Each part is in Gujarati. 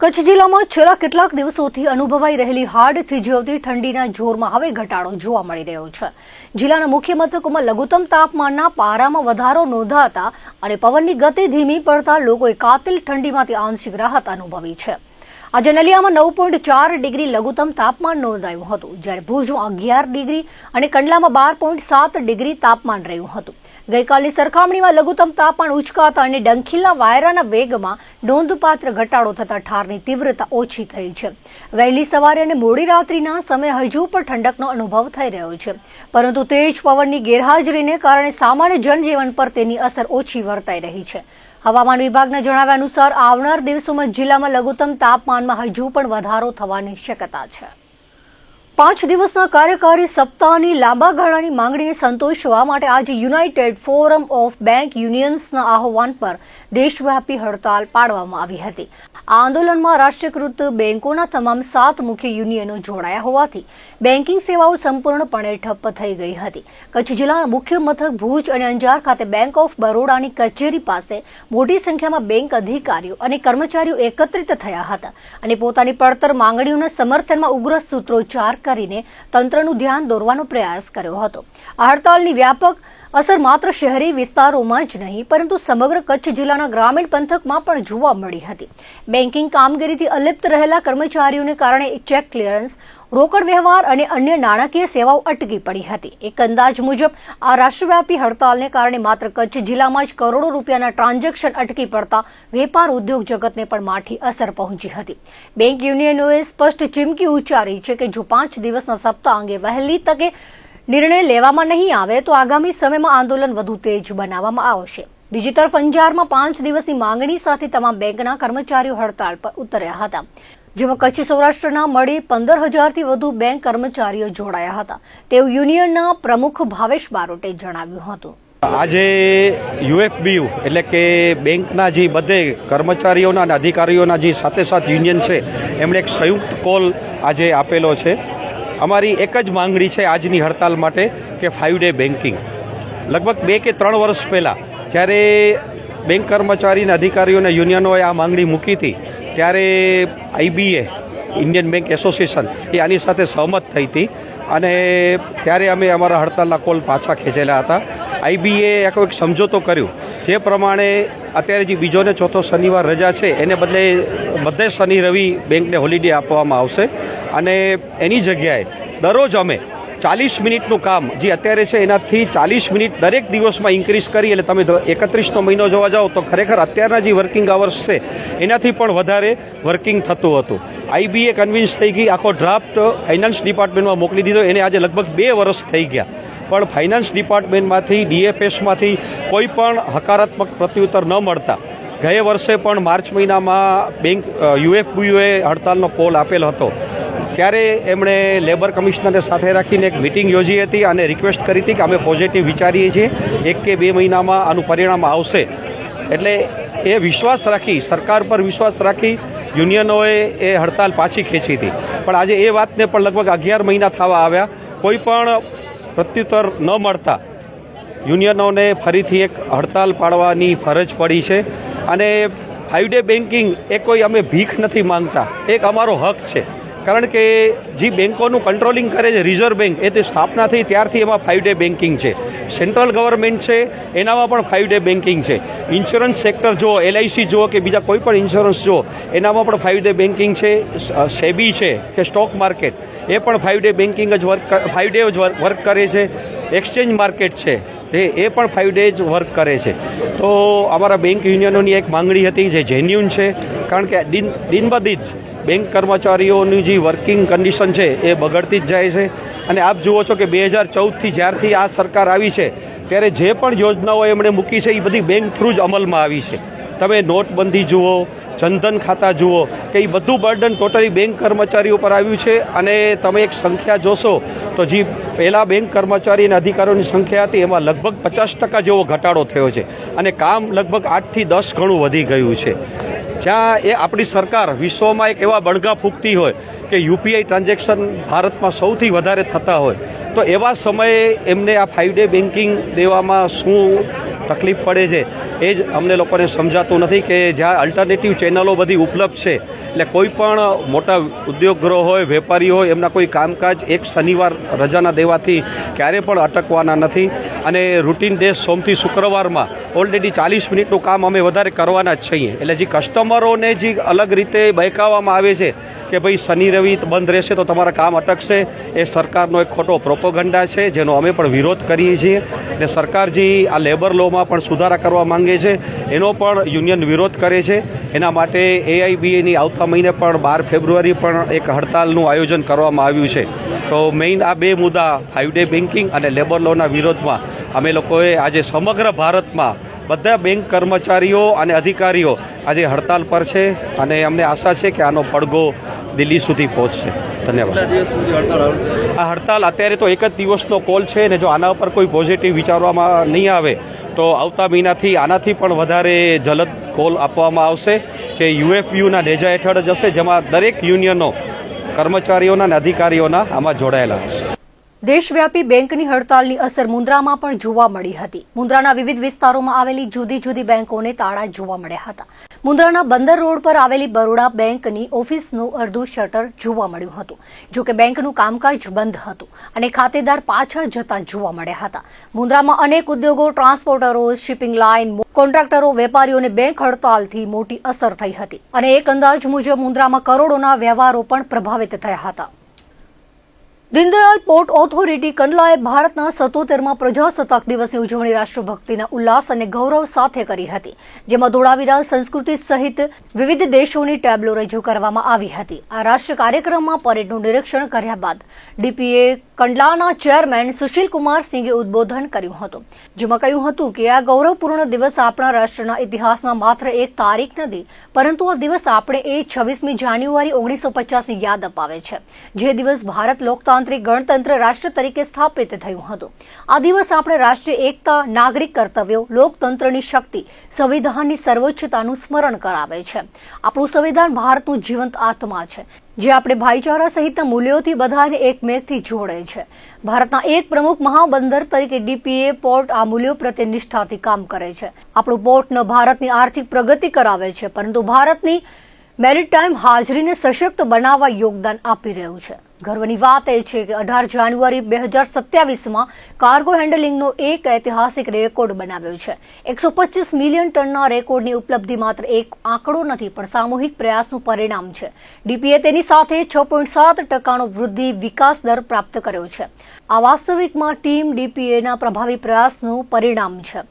કચ્છ જિલ્લામાં છેલ્લા કેટલાક દિવસોથી અનુભવાઈ રહેલી હાડ થીજવતી ઠંડીના જોરમાં હવે ઘટાડો જોવા મળી રહ્યો છે. જિલ્લાના મુખ્ય મથકોમાં લઘુત્તમ તાપમાનના પારામાં વધારો નોંધાતા અને પવનની ગતિ ધીમી પડતા લોકોએ કાતિલ ઠંડીમાંથી આંશિક રાહત અનુભવી છે. આજે નલિયામાં 9.4 ડિગ્રી લઘુત્તમ તાપમાન નોંધાયું હતું, જ્યારે ભુજમાં 11 ડિગ્રી અને કંડલામાં 12.7 ડિગ્રી તાપમાન રહ્યું હતું. ગઈકાલની સરખામણીમાં લઘુત્તમ તાપમાન ઉચકાતા અને ડંખીલના વાયરાના વેગમાં નોંધપાત્ર ઘટાડો થતા ઠારની તીવ્રતા ઓછી થઈ છે. વહેલી સવારે અને મોડી રાત્રિના સમયે હજુ પણ ઠંડકનો અનુભવ થઈ રહ્યો છે, પરંતુ તેજ પવનની ગેરહાજરીને કારણે સામાન્ય જનજીવન પર તેની અસર ઓછી વર્તાઈ રહી છે. હવામાન વિભાગના જણાવ્યા અનુસાર આવનાર દિવસોમાં જિલ્લામાં લઘુત્તમ તાપમાનમાં હજુ પણ વધારો થવાની શક્યતા છે. 5 દિવસના કાર્યકારી સપ્તાહની લાંબા ગાળાની માંગણીને સંતોષવા માટે આજે યુનાઇટેડ ફોરમ ઓફ બેંક યુનિયન્સના આહવાન પર દેશવ્યાપી હડતાલ પાડવામાં આવી હતી. આ આંદોલનમાં રાષ્ટ્રીયકૃત બેંકોના તમામ 7 મુખ્ય યુનિયનો જોડાયા હોવાથી બેન્કિંગ સેવાઓ સંપૂર્ણપણે ઠપ્પ થઈ ગઈ હતી. કચ્છ જિલ્લાના મુખ્ય મથક ભુજ અને અંજાર ખાતે બેંક ઓફ બરોડાની કચેરી પાસે મોટી સંખ્યામાં બેંક અધિકારીઓ અને કર્મચારીઓ એકત્રિત થયા હતા અને પોતાની પડતર માંગણીઓના સમર્થનમાં ઉગ્ર સૂત્રોચ્ચાર કરીને તંત્રનું ધ્યાન દોરવાનો પ્રયાસ કર્યો હતો. આ હડતાલની વ્યાપક અસર માત્ર શહેરી વિસ્તારોમાં જ નહીં, પરંતુ સમગ્ર કચ્છ જિલ્લાના ગ્રામીણ પંથકમાં પણ જોવા મળી હતી. બેન્કિંગ કામગીરીથી અલિપ્ત રહેલા કર્મચારીઓને કારણે ચેક ક્લિયરન્સ, રોકડ વ્યવહાર અને અન્ય નાણાકીય સેવાઓ અટકી પડી હતી. એક અંદાજ મુજબ આ રાષ્ટ્રવ્યાપી હડતાલને કારણે માત્ર કચ્છ જિલ્લામાં જ કરોડો રૂપિયાના ટ્રાન્ઝેક્શન અટકી પડતા વેપાર ઉદ્યોગ જગતને પણ માઠી અસર પહોંચી હતી. બેંક યુનિયનોએ સ્પષ્ટ ચીમકી ઉચ્ચારી છે કે જો 5 દિવસના સપ્તાહ અંગે વહેલી તકે નિર્ણય લેવામાં નહીં આવે તો આગામી સમયમાં આંદોલન વધુ તેજ બનાવવામાં આવશે. બીજી તરફ અંજારમાં 5 દિવસની માંગણી સાથે તમામ બેંકના કર્મચારીઓ હડતાળ પર ઉતર્યા હતા, જેમાં કચ્છ સૌરાષ્ટ્રના મળી 15,000થી વધુ બેંક કર્મચારીઓ જોડાયા હતા, તેવું યુનિયનના પ્રમુખ ભાવેશ બારોટે જણાવ્યું હતું. આજે યુએફબીયુ એટલે કે બેંકના જે બધે કર્મચારીઓના અને અધિકારીઓના જે સાથે યુનિયન છે એમણે એક સંયુક્ત કોલ આજે આપેલો છે. અમારી એક જ માંગણી છે આજની હડતાલ માટે કે 5 ડે બેન્કિંગ. લગભગ 2 કે 3 વર્ષ પહેલાં જ્યારે બેંક કર્મચારી અને અધિકારીઓના યુનિયનોએ આ માંગણી મૂકી હતી ત્યારે આઈબીએ ઇન્ડિયન બેંક એસોસિએશન એ આની સાથે સહમત થઈ હતી અને ત્યારે અમે અમારા હડતાલના કોલ પાછા ખેંચેલા હતા. આઈબીએ એક સમજોતો કર્યું, જે પ્રમાણે અત્યારે જે બીજો ને ચોથો શનિવાર રજા છે એને બદલે બધે શનિ રવિ બેંકને હોલિડે આપવામાં આવશે અને એની જગ્યાએ દરરોજ અમે 40 મિનિટનું કામ જે અત્યારે છે એનાથી 40 મિનિટ દરેક દિવસમાં ઇન્ક્રીઝ કરી, એટલે તમે 31નો મહિનો જોવા જાઓ તો ખરેખર અત્યારના જે વર્કિંગ અવર્સ છે એનાથી પણ વધારે વર્કિંગ થતું હતું. આઈબીએ કન્વિન્સ થઈ ગઈ, આખો ડ્રાફ્ટ ફાઇનાન્સ ડિપાર્ટમેન્ટમાં મોકલી દીધો. એને આજે લગભગ 2 વર્ષ થઈ ગયા, પણ ફાઇનાન્સ ડિપાર્ટમેન્ટમાંથી ડીએફએસમાંથી કોઈ પણ હકારાત્મક પ્રત્યુત્તર ન મળતા ગયા વર્ષે પણ માર્ચ મહિનામાં બેંક યુએફબીયુએ હડતાલનો કોલ આપેલ હતો. ત્યારે એમણે લેબર કમિશનરને સાથે રાખીને એક મિટિંગ યોજી હતી અને રિક્વેસ્ટ કરી હતી કે અમે પોઝિટિવ વિચારીએ છીએ, 1 કે 2 મહિનામાં આનું પરિણામ આવશે. એટલે એ વિશ્વાસ રાખી, સરકાર પર વિશ્વાસ રાખી યુનિયનોએ એ હડતાલ પાછી ખેંચી હતી. પણ આજે એ વાતને પણ લગભગ 11 મહિના થવા આવ્યા, કોઈ પણ પ્રત્યુત્તર ન મળતા યુનિયનોને ફરીથી એક હડતાલ પાડવાની ફરજ પડી છે. અને 5 ડે બેન્કિંગ એ કોઈ અમે ભીખ નથી માંગતા, એક અમારો હક છે. કારણ કે જે બેન્કોનું કંટ્રોલિંગ કરે છે રિઝર્વ બેંક, એ તે સ્થાપના થઈ ત્યારથી એમાં 5 ડે બેન્કિંગ છે. સેન્ટ્રલ ગવર્મેન્ટ છે એનામાં પણ 5 ડે બેન્કિંગ છે. ઇન્સ્યોરન્સ સેક્ટર જુઓ, એલઆઈસી જુઓ કે બીજા કોઈ પણ ઇન્સ્યોરન્સ જુઓ, એનામાં પણ 5 ડે બેન્કિંગ છે. સેબી છે કે સ્ટોક માર્કેટ, એ પણ 5 ડે બેન્કિંગ જ 5 ડે વર્ક કરે છે. એક્સચેન્જ માર્કેટ છે એ પણ 5 ડે જ વર્ક કરે છે. તો અમારા બેંક યુનિયનોની એક માંગણી હતી જે જેન્યુન છે, કારણ કે દિન બ દિન બેંક કર્મચારીઓની જે વર્કિંગ કન્ડિશન છે એ બગડતી જ જાય છે. અને આપ જુઓ છો કે 2014થી જ્યારથી આ સરકાર આવી છે ત્યારે જે પણ યોજનાઓ એમણે મૂકી છે એ બધી બેંક થ્રુ જ અમલમાં આવી છે. તમે નોટબંધી જુઓ, જનધન ખાતા જુઓ કે એ બધું બર્ડન ટોટલી બેંક કર્મચારીઓ પર આવ્યું છે. અને તમે એક સંખ્યા જોશો તો જે પહેલાં બેંક કર્મચારી અને અધિકારીઓની સંખ્યા હતી એમાં લગભગ 50% જેવો ઘટાડો થયો છે અને કામ લગભગ 8 થી 10 ગણું વધી ગયું છે. જ્યાં એ આપણી સરકાર વિશ્વમાં એક એવા બળગા ફૂંકતી હોય કે યુપીઆઈ ટ્રાન્ઝેક્શન ભારતમાં સૌથી વધારે થતા હોય, તો એવા સમયે એમને આ 5 ડે બેન્કિંગ દેવામાં શું તકલીફ પડે છે એ જ અમને લોકોને સમજાતું નથી કે જ્યાં અલ્ટરનેટિવ ચેનલો બધી ઉપલબ્ધ છે એટલે કોઈ પણ મોટા ઉદ્યોગગૃહો હોય, વેપારીઓ હોય, એમના કોઈ કામકાજ એક શનિવાર રજાના દેવાથી ક્યારે પણ અટકવાના નથી. અને રૂટીન ડે સોમથી શુક્રવારમાં ઓલરેડી 40 મિનિટનું કામ અમે વધારે કરવાના જ છીએ. એટલે જે કસ્ટમરોને જે અલગ રીતે બહેકાવવામાં આવે છે કે ભાઈ શનિ રવિ બંધ રહેશે તો તમારા કામ અટકશે, એ સરકારનો એક ખોટો પ્રોપોગંડા છે જેનો અમે પણ વિરોધ કરીએ છીએ. અને સરકાર જે આ લેબર લોમાં પણ સુધારા કરવા માંગે છે એનો પણ યુનિયન વિરોધ કરે છે. એના માટે AIBAની આવતા મહિને પણ 12 ફેબ્રુઆરી પણ એક હડતાલનું આયોજન કરવામાં આવ્યું છે. તો મેઇન આ બે મુદ્દા 5 ડે બેન્કિંગ અને લેબર લોના વિરોધમાં અમે લોકોએ આજે સમગ્ર ભારતમાં બધા બેંક કર્મચારીઓ અને અધિકારીઓ આજે હડતાલ પર છે અને અમને આશા છે કે આનો પડઘો દિલ્હી સુધી પહોંચશે. ધન્યવાદ. આ હડતાલ અત્યારે તો એક જ દિવસનો કોલ છે ને જો આના ઉપર કોઈ પોઝિટિવ વિચારવામાં નહીં આવે તો આવતા મહિનાથી આનાથી પણ વધારે જલદ કોલ આપવામાં આવશે જે UFBUના નેજા હેઠળ જ હશે, જેમાં દરેક યુનિયનો કર્મચારીઓના અને અધિકારીઓના આમાં જોડાયેલા હશે. દેશવ્યાપી બેંકની હડતાલની અસર મુન્દ્રામાં પણ જોવા મળી હતી. મુન્દ્રાના વિવિધ વિસ્તારોમાં આવેલી જુદી જુદી બેંકોને તાળા જોવા મળ્યા હતા. મુન્દ્રાના બંદર રોડ પર આવેલી બરોડા બેંકની ઓફિસનું અડધું શટર જોવા મળ્યું હતું. જોકે બેંકનું કામકાજ બંધ હતું અને ખાતેદાર પાછા જતા જોવા મળ્યા હતા. મુન્દ્રામાં અનેક ઉદ્યોગો, ટ્રાન્સપોર્ટરો, શિપિંગ લાઇન, કોન્ટ્રાક્ટરો, વેપારીઓને બેંક હડતાલથી મોટી અસર થઈ હતી અને એક અંદાજ મુજબ મુન્દ્રામાં કરોડોના વ્યવહારો પણ પ્રભાવિત થયા હતા. દીનદયાલ પોર્ટ ઓથોરિટી કંડલાએ ભારતના 77માં પ્રજાસત્તાક દિવસની ઉજવણી રાષ્ટ્રભક્તિના ઉલ્લાસ અને ગૌરવ સાથે કરી હતી, જેમાં ધોળાવીરા સંસ્કૃતિ સહિત વિવિધ દેશોની ટેબ્લો રજૂ કરવામાં આવી હતી. આ રાષ્ટ્રીય કાર્યક્રમમાં પરેડનું નિરીક્ષણ કર્યા બાદ DPA કંડલાના ચેરમેન સુશીલકુમાર સિંઘે ઉદબોધન કર્યું હતું, જેમાં કહ્યું હતું કે આ ગૌરવપૂર્ણ દિવસ આપણા રાષ્ટ્રના ઇતિહાસમાં માત્ર એક તારીખ નથી, પરંતુ આ દિવસ આપણે એ 26મી જાન્યુઆરી 1950ની યાદ અપાવે છે, જે દિવસ ભારત લોકતાંત્રિક ગણતંત્ર રાષ્ટ્ર તરીકે સ્થાપિત થયું હતું. આ દિવસ આપણે રાષ્ટ્રીય એકતા, નાગરિક કર્તવ્યો, લોકતંત્રની શક્તિ, સંવિધાનની સર્વોચ્ચતાનું સ્મરણ કરાવે છે. આપણું સંવિધાન ભારતનું જીવંત આત્મા છે, જે આપણે ભાઈચારા સહિતના મૂલ્યોથી બધાને એકમેકથી જોડે છે. ભારતના એક પ્રમુખ મહાબંદર તરીકે DPA પોર્ટ આ મૂલ્યો પ્રત્યે નિષ્ઠાથી કામ કરે છે. આપણું પોર્ટ ન ભારતની આર્થિક પ્રગતિ કરાવે છે, પરંતુ ભારતની મેરીટાઈમ હાજરીને સશક્ત બનાવવા યોગદાન આપી રહ્યું છે. ગર્વની વાત એ છે કે 18 જાન્યુઆરી 2027માં કાર્ગો હેન્ડલિંગનો એક ઐતિહાસિક રેકોર્ડ બનાવ્યો છે. 125 મિલિયન ટનના રેકોર્ડની ઉપલબ્ધિ માત્ર એક આંકડો નથી, પણ સામૂહિક પ્રયાસનું પરિણામ છે. DPA તેની સાથે 6.7% વૃદ્ધિ વિકાસ દર પ્રાપ્ત કર્યો છે. આ વાસ્તવિકમાં ટીમ DPAના પ્રભાવી પ્રયાસનું પરિણામ છે.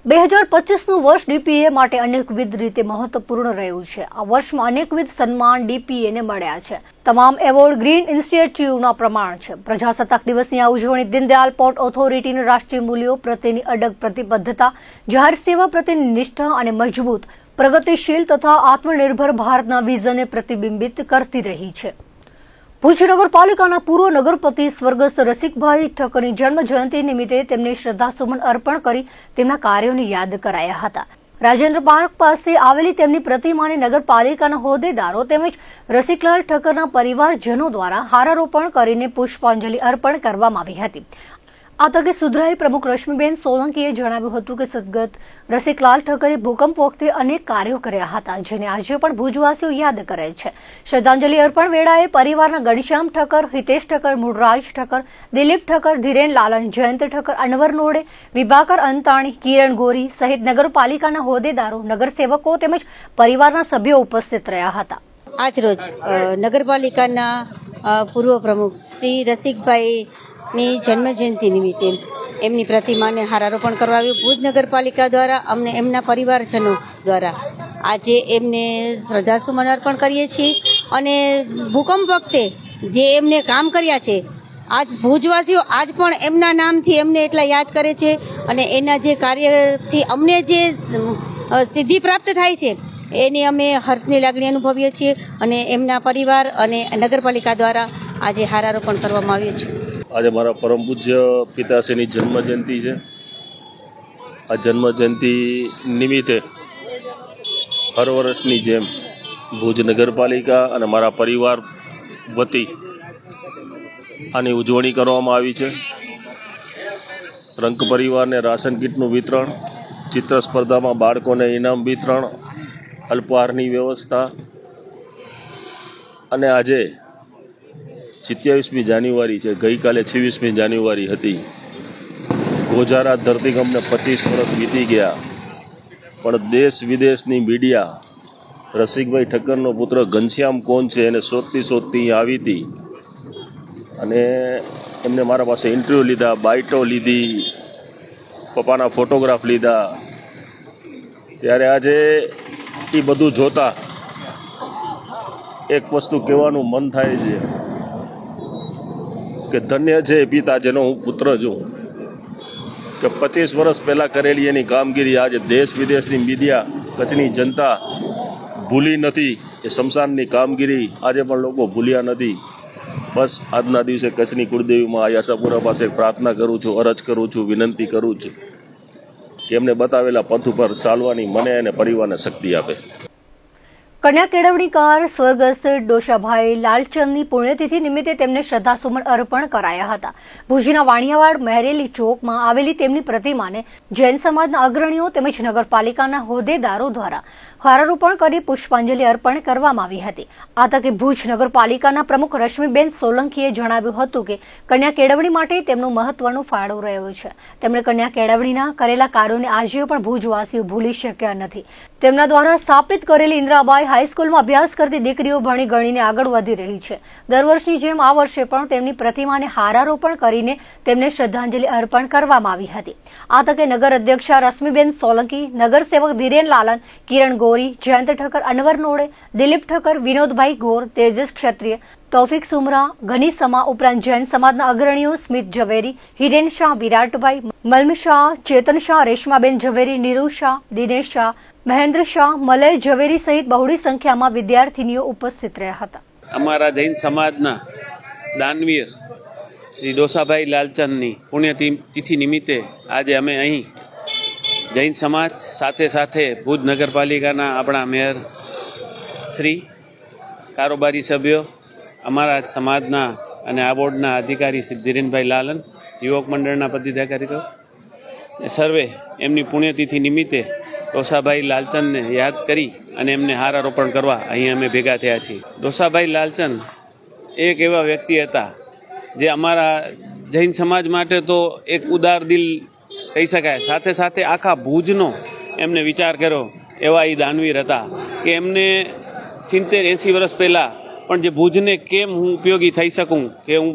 2025નું વર્ષ DPA માટે અનેકવિધ રીતે મહત્વપૂર્ણ રહ્યું છે. આ વર્ષમાં અનેકવિધ સન્માન DPAને મળ્યા છે. તમામ એવોર્ડ ગ્રીન ઇનિશિયેટિવના પ્રમાણ છે. પ્રજાસત્તાક દિવસની આ ઉજવણી દીનદયાલ પોર્ટ ઓથોરિટીના રાષ્ટ્રીય મૂલ્યો પ્રત્યેની અડગ પ્રતિબદ્ધતા, જાહેર સેવા પ્રત્યેની નિષ્ઠા અને મજબૂત, પ્રગતિશીલ તથા આત્મનિર્ભર ભારતના વિઝનને પ્રતિબિંબિત કરતી રહી છે. ભુજ નગરપાલિકાના પૂર્વ નગરપતિ સ્વર્ગસ્થ રસિકભાઈ ઠક્કરની જન્મ જયંતિ નિમિત્તે તેમને શ્રદ્ધાસુમન અર્પણ કરી તેમના કાર્યોને યાદ કરાયા હતા. રાજેન્દ્ર પાર્ક પાસે આવેલી તેમની પ્રતિમાને નગરપાલિકાના હોદ્દેદારો તેમજ રસિકલાલ ઠક્કરના પરિવારજનો દ્વારા હારારોપણ કરીને પુષ્પાંજલિ અર્પણ કરવામાં આવી હતી. આ તકે સુધરાઈ પ્રમુખ રશ્મિબેન સોલંકીએ જણાવ્યું હતું કે સદગત રસિકલાલ ઠક્કરે ભૂકંપ વખતે અનેક કાર્યો કર્યા હતા, જેને આજે પણ ભુજવાસીઓ યાદ કરે છે. શ્રદ્ધાંજલિ અર્પણ વેળાએ પરિવારના ઘનશ્યામ ઠક્કર, હિતેશ ઠક્કર, મૂળરાજ ઠક્કર, દિલીપ ઠક્કર, ધીરેન લાલન, જયંત ઠક્કર, અનવર નોડે, વિભાકર અંતાણી, કિરણ ગોરી સહિત નગરપાલિકાના હોદ્દેદારો, નગરસેવકો તેમજ પરિવારના સભ્યો ઉપસ્થિત રહ્યા હતા. આજરોજ નગરપાલિકાના પૂર્વ પ્રમુખ શ્રી રસિકભાઈ ની જન્મજયંતિ નિમિત્તે એમની પ્રતિમાને હારારોપણ કરવા આવ્યું. ભુજ નગરપાલિકા દ્વારા અમને એમના પરિવારજનો દ્વારા આજે એમને શ્રદ્ધાસુમન અર્પણ કરીએ છીએ અને ભૂકંપ વખતે જે એમને કામ કર્યા છે, આજ ભુજવાસીઓ આજ પણ એમના નામથી એમને એટલા યાદ કરે છે અને એના જે કાર્યથી અમને જે સિદ્ધિ પ્રાપ્ત થાય છે એની અમે હર્ષની લાગણી અનુભવીએ છીએ અને એમના પરિવાર અને નગરપાલિકા દ્વારા આજે હારારોપણ કરવામાં આવ્યું છે. આજે મારા પરમ પૂજ્ય પિતાશ્રીની જન્મજયંતિ છે. આ જન્મજયંતિ નિમિત્તે હર વર્ષની જેમ ભુજ નગરપાલિકા અને મારા પરિવાર વતી આની ઉજવણી કરવામાં આવી છે. રંગ પરિવારને રાશન કીટનું વિતરણ ચિત્ર સ્પર્ધામાં બાળકોને ઇનામ વિતરણ, અલ્પાહારની વ્યવસ્થા અને આજે 27મી જાન્યુઆરી છે, ગઈકાલે 26મી જાન્યુઆરી હતી. ગોઝારા ધરતીકંપને 25 વર્ષ વીતી ગયા, પણ દેશ વિદેશની મીડિયા રસિકભાઈ ઠક્કરનો પુત્ર ઘનશ્યામ કોણ છે એને શોધતી આવી હતી અને એમને મારા પાસે ઇન્ટરવ્યૂ લીધા, બાઇટો લીધી, પપ્પાના ફોટોગ્રાફ લીધા. ત્યારે આજે એ બધું જોતા એક વસ્તુ કહેવાનું મન થાય છે કે ધન્ય છે એ પિતા જેનો હું પુત્ર છું, કે 25 વર્ષ પહેલાં કરેલી એની કામગીરી આજે દેશ વિદેશની મીડિયા, કચ્છની જનતા ભૂલી નથી. એ શમશાનની કામગીરી આજે પણ લોકો ભૂલ્યા નથી. બસ આજના દિવસે કચ્છની કુળદેવીમાં આશાપુરા પાસે પ્રાર્થના કરું છું, અરજ કરું છું, વિનંતી કરું છું કે એમને બતાવેલા પંથ ઉપર ચાલવાની મને અને પરિવારને શક્તિ આપે. કન્યા કેળવણીકાર સ્વર્ગસ્થ ડોશાભાઈ લાલચંદની પુણ્યતિથિ નિમિત્તે તેમને શ્રદ્ધાસુમન અર્પણ કરાયા હતા. ભુજના વાણિયાવાડ મહેરેલી ચોકમાં આવેલી તેમની પ્રતિમાને જૈન સમાજના અગ્રણીઓ તેમજ નગરપાલિકાના હોદ્દેદારો દ્વારા હારારોપણ કરી પુષ્પાંજલિ અર્પણ કરવામાં આવી હતી. આ તકે ભુજ નગરપાલિકાના પ્રમુખ રશ્મિબેન સોલંકીએ જણાવ્યું હતું કે કન્યા કેળવણી માટે તેમનો મહત્વનો ફાળો રહ્યો છે. તેમણે કન્યા કેળવણીના કરેલા કાર્યોને આજે પણ ભુજવાસીઓ ભૂલી શક્યા નથી. તેમના દ્વારા સ્થાપિત કરેલી ઇન્દ્રાબાઈ હાઈસ્કૂલમાં અભ્યાસ કરતી દીકરીઓ ભણી ગણીને આગળ વધી રહી છે. દર વર્ષની જેમ આ વર્ષે પણ તેમની પ્રતિમાને હારારોપણ કરીને તેમને શ્રદ્ધાંજલિ અર્પણ કરવામાં આવી હતી. આ તકે નગર અધ્યક્ષા રશ્મિબેન સોલંકી, નગરસેવક ધીરેન લાલન, કિરણ ગોરી, જયંત ઠક્કર, અનવર નોડે, દિલીપ ઠક્કર, વિનોદભાઈ ગોર, તેજસ ક્ષત્રિય, તૌફિક સુમરા, ઘની સમા ઉપરાંત જૈન સમાજના અગ્રણીઓ સ્મિત ઝવેરી, હિરેન શાહ, વિરાટભાઈ, મલ્મ શાહ, ચેતન શાહ, રેશમાબેન ઝવેરી, નીરુ શાહ, દિનેશ શાહ, મહેન્દ્ર શાહ, મલય ઝવેરી સહિત બહોળી સંખ્યામાં વિદ્યાર્થીનીઓ ઉપસ્થિત રહ્યા હતા. અમારા જૈન સમાજના દાનવીર શ્રી ડોસાભાઈ લાલચંદની પુણ્યતિથિ નિમિત્તે આજે અમે અહીં જૈન સમાજ સાથે સાથે ભુજ નગરપાલિકાના આપણા મેયર શ્રી, કારોબારી સભ્યો, અમારા સમાજના અને આ બોર્ડના અધિકારી શ્રી ધીરેનભાઈ લાલન, યુવક મંડળના પદાધિકારીઓ સર્વે એમની પુણ્યતિથિ નિમિત્તે ડોસાભાઈ લાલચંદને યાદ કરી અને એમને હારારોપણ કરવા અહીં અમે ભેગા થયા છીએ. ડોસાભાઈ લાલચંદ એક એવા વ્યક્તિ હતા જે અમારા જૈન સમાજ માટે તો એક ઉદાર દિલ કહી શકાય, સાથે સાથે આખા ભુજનો એમને વિચાર કર્યો એવા એ દાનવીર હતા કે એમને 70-80 વર્ષ પહેલાં પણ જે ભુજને કેમ હું ઉપયોગી થઈ શકું, કે હું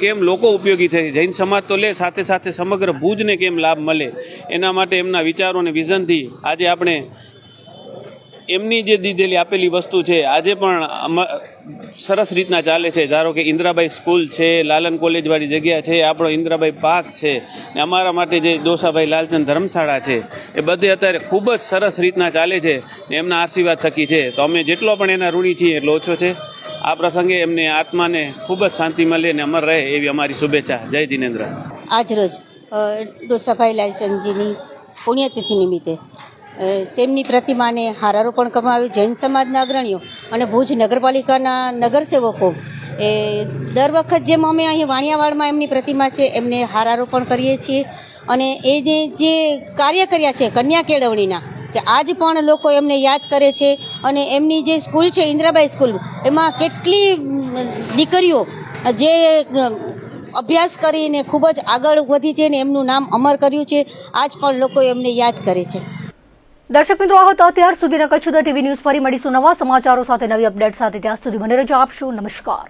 કેમ લોકો ઉપયોગી થાય, જૈન સમાજ તો લે સાથે સાથે સમગ્ર ભુજને કેમ લાભ મળે, એના માટે એમના વિચારો અને વિઝનથી આજે આપણે એમની જે દીધેલી આપેલી વસ્તુ છે આજે પણ સરસ રીતના ચાલે છે. ધારો કે ઇન્દ્રાબાઈ સ્કૂલ છે, લાલન કોલેજવાળી જગ્યા છે, આપણો ઇન્દ્રાબાઈ પાર્ક છે, ને અમારા માટે જે ડોસાભાઈ લાલચંદ ધર્મશાળા છે એ બધે અત્યારે ખૂબ જ સરસ રીતના ચાલે છે ને એમના આશીર્વાદ થકી છે. તો અમે જેટલો પણ એના ઋણી છીએ એટલો ઓછો છે. આ પ્રસંગે એમને આત્માને ખૂબ જ શાંતિ મળે અને અમર રહે એવી અમારી શુભેચ્છા. જય જિનેન્દ્ર. આજરોજ ડોસાભાઈ લાલચંદજીની પુણ્યતિથિ નિમિત્તે તેમની પ્રતિમાને હારારોપણ કરવામાં આવ્યું. જૈન સમાજના અગ્રણીઓ અને ભુજ નગરપાલિકાના નગરસેવકો એ દર વખત જેમ અમે અહીં વાણિયાવાડમાં એમની પ્રતિમા છે એમને હારારોપણ કરીએ છીએ અને એને જે કાર્ય કર્યા છે કન્યા કેળવણીના કે આજ પણ લોકો એમને યાદ કરે છે. અને એમની જે સ્કૂલ છે ઇન્દ્રાબાઈ સ્કૂલ, એમાં કેટલી દીકરીઓ જે અભ્યાસ કરીને ખૂબ જ આગળ વધી છે ને એમનું નામ અમર કર્યું છે, આજ પણ લોકો એમને યાદ કરે છે. દર્શક મિત્રો, આ હતો અત્યાર સુધીના કચ્છ ટીવી ન્યૂઝ. ફરી મળીશું નવા સમાચારો સાથે, નવી અપડેટ સાથે. ત્યાં સુધી મને રજા આપશો. નમસ્કાર.